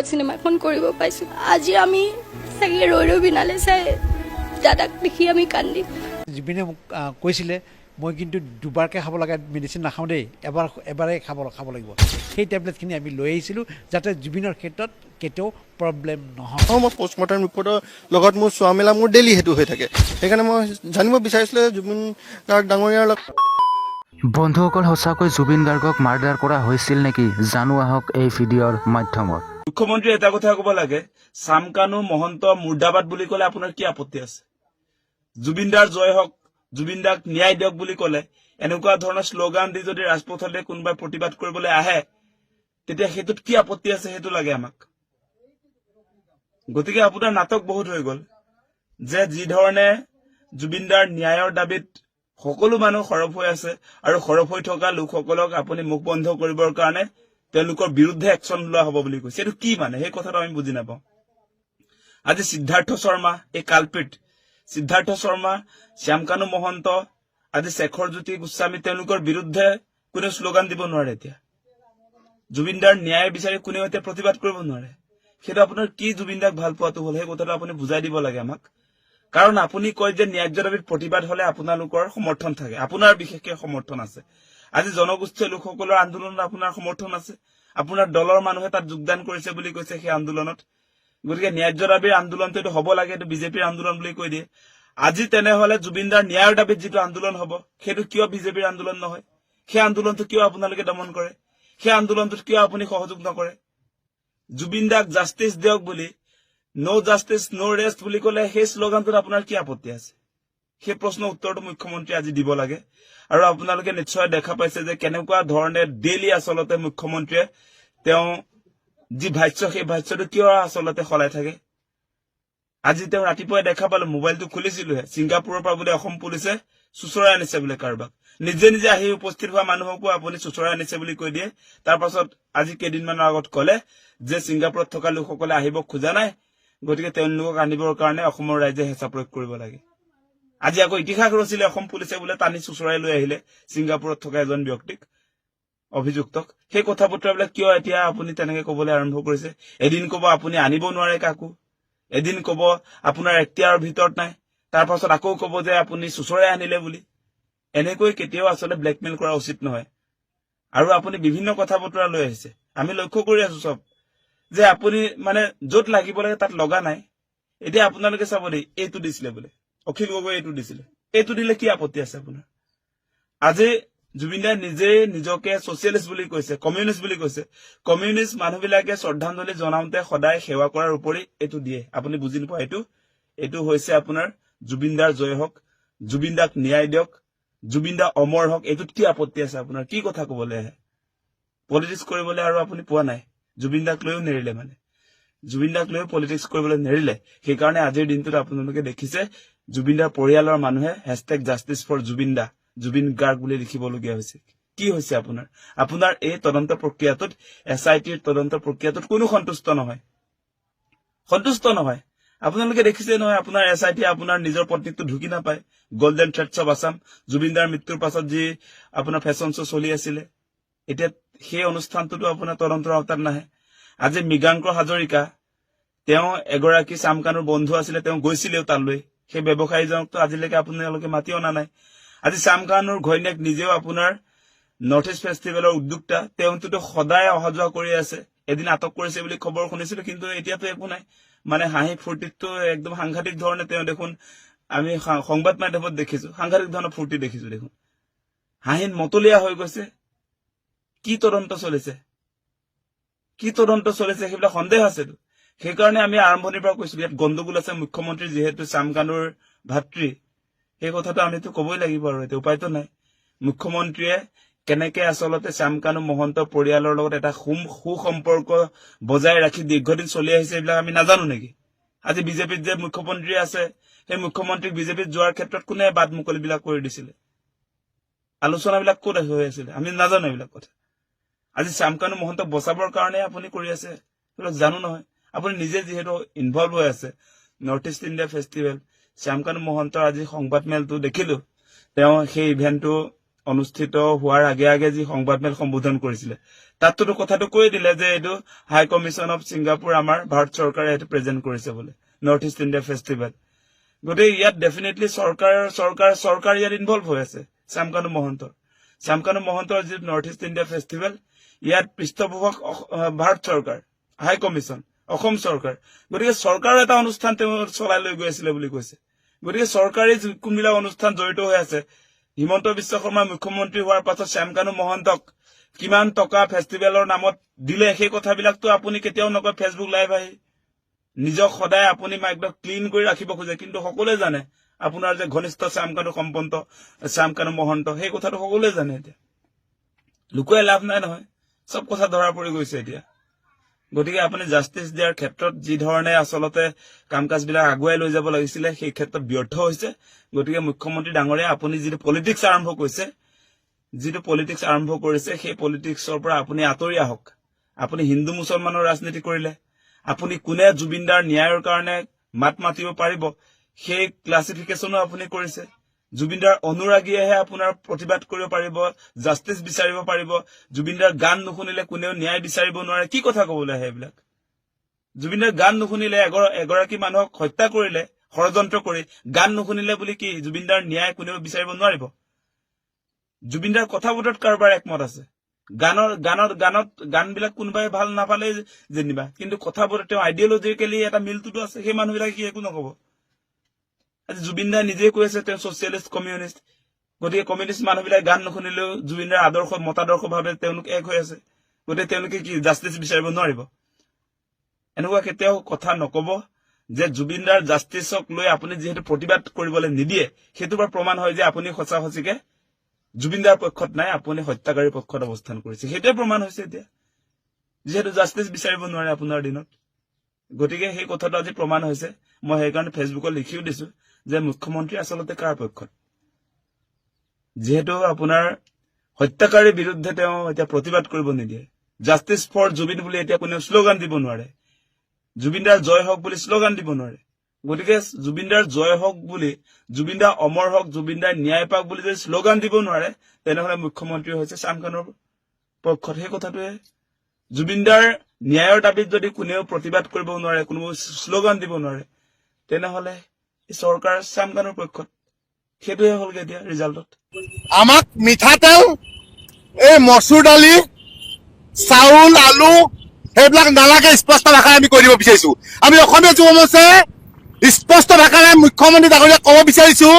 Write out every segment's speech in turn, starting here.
চিনেমাখন কৰিব পাইছোঁ। আজি আমি চাগে ৰৈ বিনালে চাই দাদাক দেখি আমি কান্দিম। জুবিনে মোক কৈছিলে মই কিন্তু দুবাৰকৈ খাব লাগে মেডিচিন নাখাওঁ দেই, এবাৰেই খাব লাগিব। সেই টেবলেটখিনি আমি লৈ আহিছিলোঁ যাতে জুবিনৰ ক্ষেত্ৰত কেতিয়াও প্ৰব্লেম নহয়। মই পষ্টমৰ্টেম ৰিপৰ্টৰ লগত মোৰ চোৱা মেলা মোৰ ডেইলি সেইটো হৈ থাকে। সেইকাৰণে মই জানিব বিচাৰিছিলোঁ জুবিন গাৰ্গ ডাঙৰীয়াৰ লগত। বন্ধুসকল, সঁচাকৈ জুবিন গাৰ্গক মাৰ্ডাৰ কৰা হৈছিল নেকি? জানো আহক এই ভিডিঅ'ৰ মাধ্যমত। মুখ্যমন্ত্ৰী এটা কথা ক'ব লাগে, চামকানু মহন্ত মুৰ্দাবাদ বুলি ক'লে আপোনাৰ কি আপত্তি আছে? জুবিনদাৰ জয় হওক, জুবিনদাক ন্যায় দিয়ক বুলি ক'লে এনেকুৱা ধৰণৰ শ্লোগান দি যদি ৰাজপথলৈ কোনোবাই প্ৰতিবাদ কৰিবলৈ আহে তেতিয়া সেইটোত কি আপত্তি আছে সেইটো লাগে আমাক। গতিকে আপোনাৰ নাটক বহুত হৈ গ'ল যে যি ধৰণে জুবিনদাৰ ন্যায়ৰ দাবীত সকলো মানুহ সৰব হৈ আছে আৰু সৰব হৈ থকা লোকসকলক আপুনি মুখ বন্ধ কৰিবৰ কাৰণে তেওঁলোকৰ বিৰুদ্ধে একশ্যন লোৱা হ'ব বুলি কৈছে। এইটো কি মানে সেই কথাটো আমি বুজি নাপাওঁ। আজি সিদ্ধাৰ্থ শৰ্মা এই কালপিট, সিদ্ধাৰ্থ শৰ্মা, শ্যামকানু মহন্ত, আজি শেখৰ জ্যোতি গোস্বামী তেওঁলোকৰ বিৰুদ্ধে কোনেও শ্লোগান দিব নোৱাৰে। এতিয়া জুবিনদাৰ ন্যায় বিচাৰি কোনেও এতিয়া প্ৰতিবাদ কৰিব নোৱাৰে। সেইটো আপোনাৰ কি জুবিনদাক ভাল পোৱাটো হ'ল সেই কথাটো আপুনি বুজাই দিব লাগে আমাক। কাৰণ আপুনি কয় যে ন্যায্য দাবীত প্ৰতিবাদ হলে আপোনালোকৰ সমৰ্থন থাকে, আপোনাৰ বিশেষকৈ সমৰ্থন আছে। আজি জনগোষ্ঠীয় লোকসকলৰ আন্দোলনত আপোনাৰ সমৰ্থন আছে, আপোনাৰ দলৰ মানুহে তাত যোগদান কৰিছে বুলি কৈছে সেই আন্দোলনত। গতিকে ন্যায্য দাবীৰ আন্দোলনটো এইটো হ'ব লাগে, এইটো বিজেপিৰ আন্দোলন বুলি কৈ দিয়ে। আজি তেনেহলে জুবিনদাৰ ন্যায়ৰ দাবীত যিটো আন্দোলন হ'ব সেইটো কিয় বিজেপিৰ আন্দোলন নহয়? সেই আন্দোলনটো কিয় আপোনালোকে দমন কৰে? সেই আন্দোলনটোত কিয় আপুনি সহযোগ নকৰে? জুবিনদাক জাষ্টিছ দিয়ক বুলি, ন' জাষ্টিছ ন' ৰেষ্ট বুলি ক'লে সেই শ্লোগানটোত আপোনাৰ কি আপত্তি আছে? সেই প্ৰশ্নৰ উত্তৰটো মুখ্যমন্ত্ৰীয়ে আজি দিব লাগে। আৰু আপোনালোকে নিশ্চয় দেখা পাইছে যে কেনেকুৱা ধৰণে ডেইলি আচলতে মুখ্যমন্ত্ৰীয়ে তেওঁ যি ভাষ্য সেই ভাষ্যটো কিয় আচলতে সলাই থাকে। আজি তেওঁ ৰাতিপুৱাই দেখা পালো, মোবাইলটো খুলিছিলোহে, ছিংগাপুৰৰ পৰা বোলে অসম পুলিচে চুচৰাই আনিছে বোলে কাৰোবাক। নিজে নিজে আহি উপস্থিত হোৱা মানুহকো আপুনি চুচৰাই আনিছে বুলি কৈ দিয়ে। তাৰ পাছত আজি কেইদিনমানৰ আগত কলে যে ছিংগাপুৰত থকা লোকসকলে আহিব খোজা নাই, গতিকে তেওঁলোকক আনিবৰ কাৰণে অসমৰ ৰাইজে হেঁচা প্ৰয়োগ কৰিব লাগে। আজি আকৌ ইতিহাস ৰচিলে অসম পুলিচে বোলে টানি চুচৰাই লৈ আহিলে ছিংগাপুৰত থকা এজন ব্যক্তিক, অভিযুক্তক। সেই কথা বতৰাবিলাক কিয় এতিয়া আপুনি তেনেকে কবলৈ আৰম্ভ কৰিছে? এদিন কব আপুনি আনিব নোৱাৰে কাকো, এদিন কব আপোনাৰ এখতিয়াৰৰ ভিতৰত নাই, তাৰ পাছত আকৌ কব যে আপুনি চুচৰাই আনিলে বুলি। এনেকৈ কেতিয়াও আচলতে ব্লেকমেইল কৰা উচিত নহয়। আৰু আপুনি বিভিন্ন কথা বতৰা লৈ আহিছে, আমি লক্ষ্য কৰি আছো চব, যে আপুনি মানে য'ত লাগিব লাগে তাত লগা নাই। এতিয়া আপোনালোকে চাব দেই, এইটো দিছিলে বোলে অখিল গগৈ, এইটো দিছিলে, এইটো দিলে কি আপত্তি আছে আপোনাৰ? আজি জুবিনদাই নিজে নিজকে ছচিয়েলিষ্ট বুলি কৈছে, কমিউনিষ্ট বুলি কৈছে। কমিউনিষ্ট মানুহবিলাকে শ্ৰদ্ধাঞ্জলি জনাওঁতে সদায় সেৱা কৰাৰ উপৰি এইটো দিয়ে। আপুনি বুজি নোপোৱা এইটো হৈছে আপোনাৰ জুবিনদাৰ জয় হওক, জুবিনদাক ন্যায় দিয়ক, জুবিনদা অমৰ হওক। এইটোত কি আপত্তি আছে আপোনাৰ? কি কথা কবলৈ আহে? পলিটিক্স কৰিবলৈ আৰু আপুনি পোৱা নাই। জুবিনদাক লৈও নেৰিলে, মানে জুবিনদাক লৈও পলিটিক্স কৰিবলৈ নেৰিলে। সেইকাৰণে আজিৰ দিনটোত আপোনালোকে দেখিছে জুবিনদাৰ পৰিয়ালৰ মানুহে #জাষ্টিছ ফৰ জুবিনদা, জুবিন গাৰ্গ বুলি লিখিবলগীয়া হৈছে। কি হৈছে আপোনাৰ এই তদন্ত প্ৰক্ৰিয়াটোত, SITৰ তদন্ত প্ৰক্ৰিয়াটোত কোনো সন্তুষ্ট নহয়। আপোনালোকে দেখিছে নহয়, আপোনাৰ SIT আপোনাৰ নিজৰ পত্নীকটো ঢুকি নাপায়। গল্ডেন থ্ৰেডছ অফ আছাম, জুবিনদাৰ মৃত্যুৰ পাছত যি আপোনাৰ ফেশ্বন শ্ব' চলি আছিলে, এতিয়া সেই অনুষ্ঠানটোতো আপোনাৰ তদন্তৰ আওতাত নাহে। আজি মৃগাংক হাজৰিকা, তেওঁ এগৰাকী চামকানুৰ বন্ধু আছিলে, তেওঁ গৈছিলেও তালৈ। সেই ব্যৱসায়ীজনকতো আজিলৈকে আপোনালোকে মাতি অনা নাই। আজি চামকানুৰ ঘৈণীয়েক নিজেও আপোনাৰ নৰ্থ ইষ্ট ফেষ্টিভেলৰ উদ্যোক্তা, তেওঁতো সদায় অহা যোৱা কৰি আছে। এদিন আটক কৰিছে বুলি খবৰ শুনিছিলো, কিন্তু এতিয়াতো একো নাই। মানে হাঁহি ফূৰ্তিটো একদম সাংঘাতিক ধৰণে তেওঁ দেখোন, আমি সংবাদ মাধ্যমত দেখিছো, সাংঘাতিক ধৰণৰ ফূৰ্তি দেখিছো দেখোন। হাঁহিত মতলীয়া হৈ গৈছে। কি তদন্ত চলিছে সেইবিলাক সন্দেহ আছেতো। সেইকাৰণে আমি আৰম্ভণিৰ পৰা কৈছিলো ইয়াত গণ্ডগোল আছে। মুখ্যমন্ত্ৰী যিহেতু চামকানুৰ ভাতৃ, সেই কথাটো আমিতো কবই লাগিব, আৰু এতিয়া উপায়তো নাই। মুখ্যমন্ত্ৰীয়ে কেনেকে আচলতে চামকানু মহন্ত পৰিয়ালৰ লগত এটা সুসম্পৰ্ক বজাই ৰাখি দীৰ্ঘদিন চলি আহিছে, এইবিলাক আমি নাজানো নেকি? আজি বিজেপিত যে মুখ্যমন্ত্ৰী আছে, সেই মুখ্যমন্ত্ৰীক বিজেপিত যোৱাৰ ক্ষেত্ৰত কোনে বাদ মুকলিবিলাক কৰি দিছিলে? আলোচনাবিলাক ক'ত হৈ আছিলে? আমি নাজানো এইবিলাক কথা। আজি চামকানু মহন্তক বচাবৰ কাৰণে আপুনি কৰি আছে, এইবিলাক জানো নহয়। আপুনি নিজে যিহেতু ইনভলভ হৈ আছে north east India festival, Shyamkanu মহন্তৰ আজি সংবাদ মেলটো দেখিলো, তেওঁ সেই ইভেণ্টটো অনুষ্ঠিত হোৱাৰ আগে আগে যি সংবাদমেল সম্বোধন কৰিছিলে তাততো কথাটো কৈ দিলে যে এইটো হাই কমিশ্যন অফ ছিংগাপুৰ আমাৰ ভাৰত চৰকাৰে এইটো প্ৰেজেণ্ট কৰিছে বোলে নৰ্থ ইষ্ট ইণ্ডিয়া ফেষ্টিভেল গতিকে ইয়াত ডেফিনেটলি চৰকাৰ ইয়াত ইনভলভ হৈ আছে শ্যামকানু মহন্তৰ যি নৰ্থ ইষ্ট ইণ্ডিয়া ফেষ্টিভেল ইয়াত পৃষ্ঠপোষক ভাৰত চৰকাৰ হাই কমিশ্যন অসম চৰকাৰ গতিকে চৰকাৰৰ এটা অনুষ্ঠান তেওঁ চলাই লৈ গৈ আছিলে বুলি কৈছে গতিকে চৰকাৰী কোনবিলাক অনুষ্ঠান জড়িত হৈ আছে হিমন্ত বিশ্ব শৰ্মা মুখ্যমন্ত্ৰী হোৱাৰ পাছত শ্যামকানু মহন্তক কিমান টকা ফেষ্টিভেলৰ নামত দিলে সেই কথাবিলাকতো আপুনি কেতিয়াও নকয় ফেচবুক লাইভ আহি নিজক সদায় আপুনি একদম ক্লিন কৰি ৰাখিব খোজে কিন্তু সকলোৱে জানে আপোনাৰ যে ঘনিষ্ঠ শ্যামকানু মহন্ত সেই কথাটো সকলোৱে জানে এতিয়া লুকুৱাই লাভ নাই নহয় চব কথা ধৰা পৰি গৈছে এতিয়া গতিকে আপুনি জাষ্টিছ দিয়াৰ ক্ষেত্ৰত যি ধৰণে আচলতে কাম কাজবিলাক আগুৱাই লৈ যাব লাগিছিলে সেই ক্ষেত্ৰত ব্যৰ্থ হৈছে গতিকে মুখ্যমন্ত্ৰী ডাঙৰীয়া আপুনি যিটো পলিটিক্স আৰম্ভ কৰিছে সেই পলিটিক্সৰ পৰা আপুনি আঁতৰি আহক আপুনি হিন্দু মুছলমানৰ ৰাজনীতি কৰিলে আপুনি কোনে জুবিনদাৰ ন্যায়ৰ কাৰণে মাত মাতিব পাৰিব সেই ক্লাছিফিকেশ্যনো আপুনি কৰিছে জুবিনদাৰ অনুৰাগীয়েহে আপোনাৰ প্ৰতিবাদ কৰিব পাৰিব জাষ্টিছ বিচাৰিব পাৰিব জুবিনদাৰ গান নুশুনিলে কোনেও ন্যায় বিচাৰিব নোৱাৰে কি কথা ক'বলৈ আহে এইবিলাক জুবিনদাৰ গান নুশুনিলে এগৰাকী মানুহক হত্যা কৰিলে ষড়যন্ত্ৰ কৰি গান নুশুনিলে বুলি কি জুবিনদাৰ ন্যায় কোনেও বিচাৰিব নোৱাৰিব জুবিনদাৰ কথা বতৰাত কাৰোবাৰ একমত আছে গানবিলাক কোনোবাই ভাল নাপালে যেনিবা কিন্তু কথা বতৰা তেওঁ আইডিঅলজিকেলি এটা মিলটোতো আছে সেই মানুহবিলাকে কি একো নক'ব আজি জুবিনদাই নিজে কৈ আছে তেওঁ ছচিয়েলিষ্ট কমিউনিষ্ট গতিকে কমিউনিষ্ট মানুহবিলাক গান নুশুনিলেও জুবিনদাৰ মতাদৰ্শভাৱে তেওঁলোক এক হৈ আছে গতিকে তেওঁলোকে কি জাষ্টিছ বিচাৰিব নোৱাৰিব এনেকুৱা কেতিয়াও কথা নক'ব যে জুবিনদাৰ জাষ্টিছক লৈ আপুনি যিহেতু প্ৰতিবাদ কৰিবলৈ নিদিয়ে সেইটো পৰা প্ৰমাণ হয় যে আপুনি সঁচাকে জুবিনদাৰ পক্ষত নাই আপুনি হত্যাকাৰীৰ পক্ষত অৱস্থান কৰিছে সেইটোৱে প্ৰমাণ হৈছে এতিয়া যিহেতু জাষ্টিছ বিচাৰিব নোৱাৰে আপোনাৰ দিনত গতিকে সেই কথাটো আজি প্ৰমাণ হৈছে মই সেইকাৰণে ফেচবুকত লিখিও দিছো যে মুখ্যমন্ত্ৰী আচলতে কাৰ পক্ষত যিহেতু আপোনাৰ হত্যাকাৰীৰ বিৰুদ্ধে তেওঁ এতিয়া প্ৰতিবাদ কৰিব নিদিয়ে জাষ্টিছ ফৰ জুবিন বুলি এতিয়া কোনেও শ্লোগান দিব নোৱাৰে জুবিনদাৰ জয় হওক বুলি শ্লোগান দিব নোৱাৰে গতিকে জুবিনদাৰ জয় হওক বুলি জুবিনদা অমৰ হওক জুবিনদাৰ ন্যায় পাওক বুলি যদি শ্লোগান দিব নোৱাৰে তেনেহলে মুখ্যমন্ত্ৰী হৈছে শ্যামকানুৰ পক্ষত সেই কথাটোৱে জুবিনদাৰ ন্যায়ৰ দাবীত যদি কোনেও প্ৰতিবাদ কৰিব নোৱাৰে কোনো শ্লোগান দিব নোৱাৰে তেনেহলে চৰকাৰ শ্যামকানুৰ পক্ষত সেইটোৱে হ'লগে এতিয়া ৰিজাল্টত আমাক মিঠাতেল এই মচুৰ দালি চাউল আলু সেইবিলাক নালাগে স্পষ্ট ভাষাৰে আমি কৈ দিব বিচাৰিছো আমি অসমীয়া যুৱ মৰ্চাই স্পষ্ট ভাষাৰে মুখ্যমন্ত্ৰী ডাঙৰীয়াক ক'ব বিচাৰিছো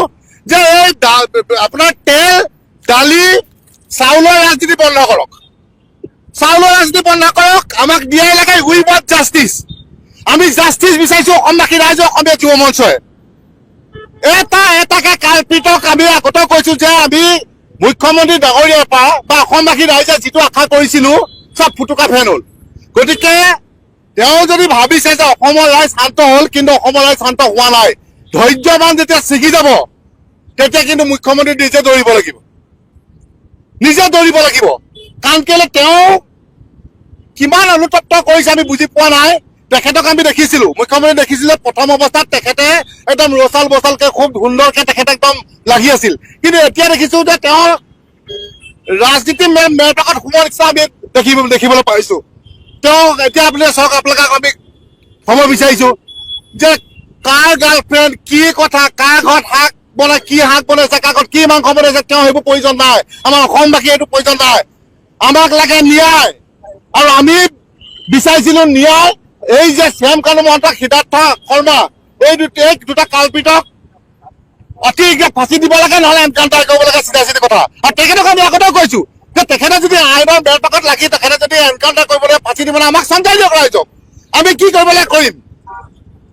যে এই আপোনাৰ তেল দালি চাউলৰ ৰাজনীতি বন্ধ কৰক আমাক দিয়াই লাগে উই ৱান্ট জাষ্টিছ আমি জাষ্টিছ বিচাৰিছো অসমবাসী ৰাইজে অসমীয়া যুৱ মৰ্চাই এটাকে কাল্পিতক আমি আগতে কৈছো যে আমি মুখ্যমন্ত্ৰী ডাঙৰীয়াৰ পৰা বা অসমবাসী ৰাইজে যিটো আশা কৰিছিলো চব ফুটুকা ফেন হ'ল গতিকে তেওঁ যদি ভাবিছে যে অসমৰ ৰাইজ শান্ত হ'ল কিন্তু অসমৰ ৰাইজ শান্ত হোৱা নাই ধৈৰ্যবান যেতিয়া ছিগি যাব তেতিয়া কিন্তু মুখ্যমন্ত্ৰী নিজে দৌৰিব লাগিব কাৰণ কেলে তেওঁ কিমান অনুতপ্ত কৰিছে আমি বুজি পোৱা নাই তেখেতক আমি দেখিছিলো মুখ্যমন্ত্ৰী দেখিছিলে প্ৰথম অৱস্থাত তেখেতে একদম ৰচাল বচালকে খুব সুন্দৰকে তেখেতে একদম লাগি আছিল কিন্তু এতিয়া দেখিছো যে তেওঁৰ ৰাজনীতি মেৰপাকত সোমোৱাৰ নিচিনা আমি দেখিবলৈ পাইছো তেওঁ এতিয়া আপুনি চাওক আপোনালোকক আমি ক'ব বিচাৰিছো যে কাৰ গাৰ্লফ্ৰেণ্ড কি কথা কাৰ ঘৰত শাক বনাই কি শাক বনাইছে কাৰ ঘৰত কি মাংস বনাইছে তেওঁ সেইবোৰ প্ৰয়োজন নাই আমাৰ অসমবাসী এইটো প্ৰয়োজন নাই আমাক লাগে ন্যায় আৰু আমি বিচাৰিছিলো ন্যায় এই যে শ্যামকানু মহন্ত সিদ্ধাৰ্থ শৰ্মা এই দুটা কাল্পিতক অতি শীঘ্ৰে ফাঁচি দিব লাগে নহলে এনকাউণ্টাৰ কৰিব লাগে চিধা কথা আৰু তেখেতক আমি আগতেও কৈছো যে তেখেতে যদি আইনৰ বেৰপাকত লাগি তেখেতে যদি এনকাউণ্টাৰ কৰিবলৈ ফাঁচি দিবলৈ আমাক সঞ্চয় দিয়ক ৰাইজক আমি কি কৰিব লাগে কৰিম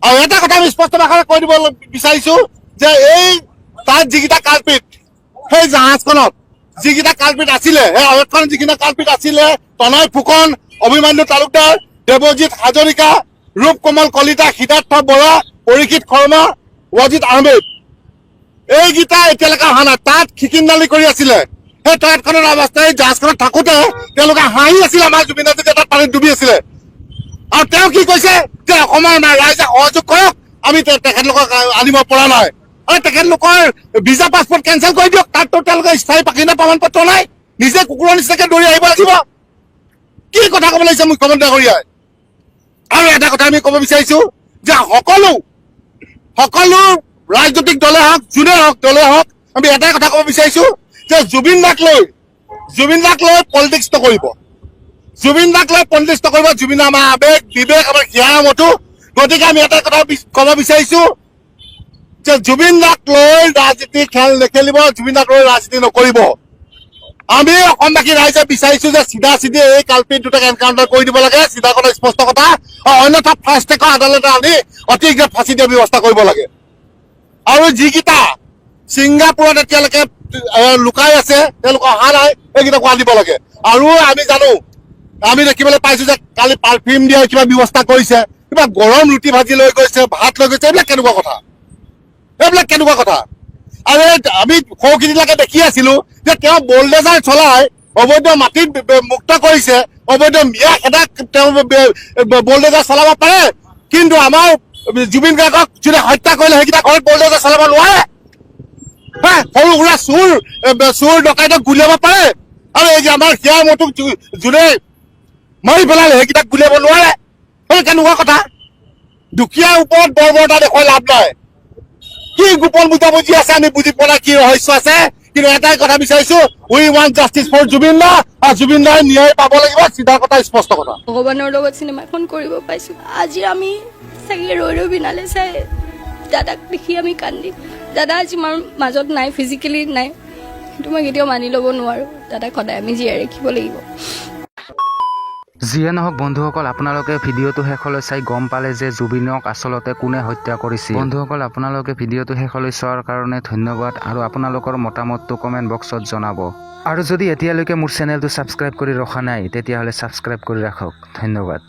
আৰু এটা কথা আমি স্পষ্ট ভাষাৰে কৈ দিব বিচাৰিছো যে এই তাত যিকেইটা কাল্পিত সেই জাহাজখনত যিকেইটা কাল্পিত আছিলে সেই আৱেশখনত যিকেইটা কাল্পিত আছিলে তনয় ফুকন অভিমন্যু তালুকদাৰ দেৱজিৎ হাজৰিকা ৰূপ কমল কলিতা সিদ্ধাৰ্থ বৰা পৰীক্ষিত শৰ্মা ৱাজিদ আহমেদ এইকেইটা এতিয়ালৈকে অহা নাই তাত খিকিন্দালি কৰি আছিলে সেই ট্ৰেইনখনৰ অৱস্থাই জাহাজখনত থাকোতে তেওঁলোকে হাঁহি আছিলে আমাৰ জুবিনে যেতিয়া তাত পানীত ডুবি আছিলে আৰু তেওঁ কি কৈছে যে অসমৰ ৰাইজে সহযোগ কৰক আমি তেখেতলোকক আনিব পৰা নাই আৰু তেখেতলোকৰ ভিজা পাছপৰ্ট কেঞ্চেল কৰি দিয়ক, তাততো তেওঁলোকৰ স্থায়ী বাসিন্দা প্ৰমাণ পত্ৰ নাই, নিজে কুকুৰৰ নিচিনাকে দৌৰি আহিব লাগিব। কি কথা ক'ব লাগিছে মুখ্যমন্ত্ৰী ডাঙৰীয়াই? আৰু এটা কথা আমি ক'ব বিচাৰিছো যে সকলো ৰাজনৈতিক দলে হওক, যোনে হওক, দলে হওক, আমি এটাই কথা ক'ব বিচাৰিছো যে জুবিন দাক লৈ পলিটিক্স নকৰিব। জুবিন দাক লৈ পলিটিক্স নকৰিব। জুবিন আমাৰ আবেগ, বিবেক, আমাৰ হিয়াৰ মতো। গতিকে আমি এটা কথা ক'ব বিচাৰিছো যে জুবিন দাক লৈ ৰাজনীতি খেল নেখেলিব, জুবিন দাক লৈ ৰাজনীতি নকৰিব। আমি অসমবাসী ৰাইজে বিচাৰিছো যে চিধা চিধি এই কালপিত দুটাক এনকাউণ্টাৰ কৰি দিব লাগে, চিধা কথা, স্পষ্ট কথা। অন্যথা ফাৰ্ষ্ট ট্ৰেকৰ আদালতে আনি অতি শীঘ্ৰে ফাঁচি দিয়াৰ ব্যৱস্থা কৰিব লাগে। আৰু যিকেইটা ছিংগাপুৰত এতিয়ালৈকে লুকাই আছে, তেওঁলোক অহা নাই, এইকেইটাকো আনিব লাগে। আৰু আমি জানো, আমি দেখিবলৈ পাইছো যে কালি পাৰফিউম দিয়াৰ কিবা ব্যৱস্থা কৰিছে, কিবা গৰম ৰুটি ভাজি লৈ গৈছে, ভাত লৈ গৈছে। এইবিলাক কেনেকুৱা কথা? আৰু আমি সৌখিনিলৈকে দেখি আছিলো যে তেওঁ বলডেজাৰ চলাই অবৈধ মাটিত মুক্ত কৰিছে, অবৈধ মিয়া খেদাক তেওঁ বলডেজাৰ চলাব পাৰে, কিন্তু আমাৰ জুবিন গাৰ্গক যোনে হত্যা কৰিলে সেইকেইটা ঘৰত বলডেজাৰ চলাব নোৱাৰে। সৰু সুৰা চুৰ ডকাইতক গুলিয়াব পাৰে, আৰু এই যে আমাৰ হিয়াৰ মতো যোনে মাৰি পেলালে সেইকেইটাক গুলিয়াব নোৱাৰে। কেনেকুৱা কথা? দুখীয়াৰ ওপৰত বৰ্বৰতা দেখুৱাই লাভ নাই। কি গোপন বুজাবুজি আছে আমি বুজি পোৱা নাই, কি ৰহস্য আছে। কিন্তু এটাই কথা বিচাৰিছো, উই ৱান্ট জাষ্টিচ ফৰ জুবিন দা, আৰু জুবিন দাই ন্যায় পাব লাগিব, চিধা কথা, স্পষ্ট কথা। ভগৱানৰ লগত চিনেমাখন কৰিব পাইছো। আজি আমি চাগে ৰৈ বিনালে চাই দাদাক দেখি আমি কান্দিম। দাদা আজি আমাৰ মাজত নাই, ফিজিকেলি নাই, সেইটো মই কেতিয়াও মানি ল'ব নোৱাৰো। দাদাক সদায় আমি জীয়াই ৰাখিব লাগিব। যিয়ে নহওক বন্ধুসকল, আপোনালোকে ভিডিঅ'টো শেষলৈ চাই গম পালে যে জুবিনক আচলতে কোনে হত্যা কৰিছিল। বন্ধুসকল, আপোনালোকে ভিডিঅ'টো শেষলৈ চোৱাৰ কাৰণে ধন্যবাদ, আৰু আপোনালোকৰ মতামতটো কমেণ্ট বক্সত জনাব। আৰু যদি এতিয়ালৈকে মোৰ চেনেলটো ছাবস্ক্ৰাইব কৰি ৰখা নাই, তেতিয়াহ'লে ছাবস্ক্ৰাইব কৰি ৰাখক। ধন্যবাদ।